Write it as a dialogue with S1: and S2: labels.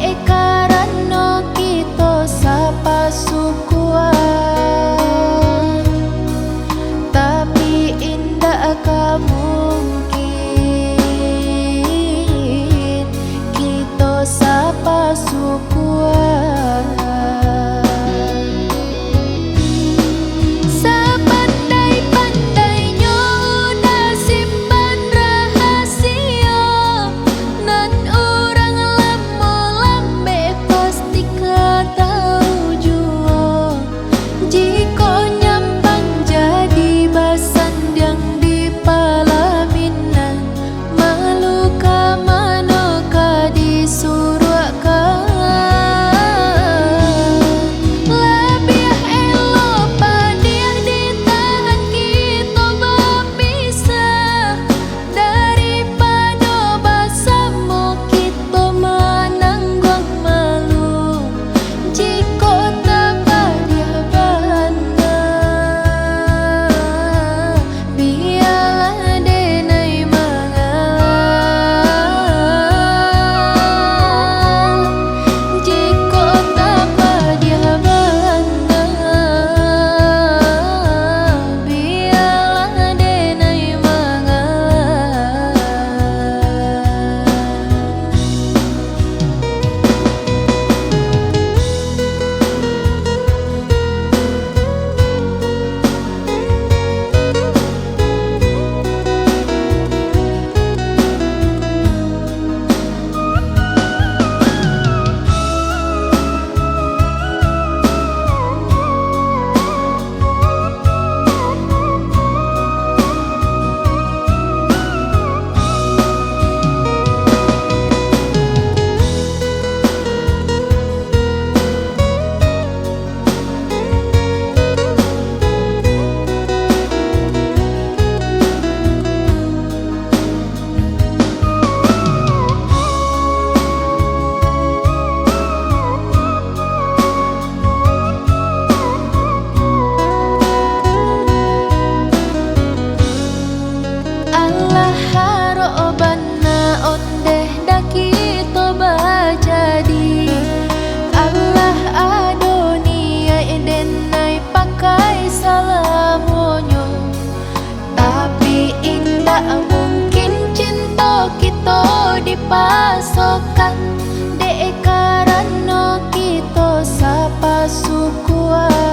S1: dek karano kita sapa sukuan, tapi indah mungkin kita sapa sukuan. Sepandai-pandainya udah simpan rahasia, nan orang lamo lambe pasti ketau jua. Jika nyampang jadi basan yang di palaminan, malu ka mano ka disuruhkan. Lebih elok padiah ditahan kita berpisah, daripada bersama kita menanggung malu. Jika tak padiah banda, biarlah denai mengalah. Jika tak padiah banda, biarlah denai mengalah. Allah harobana ondeh dah kita bajadi. Allah adonia denai pakai salamonyo, tapi indah mungkin cinta kita dipasokkan, dek karano kita sapa sukuan.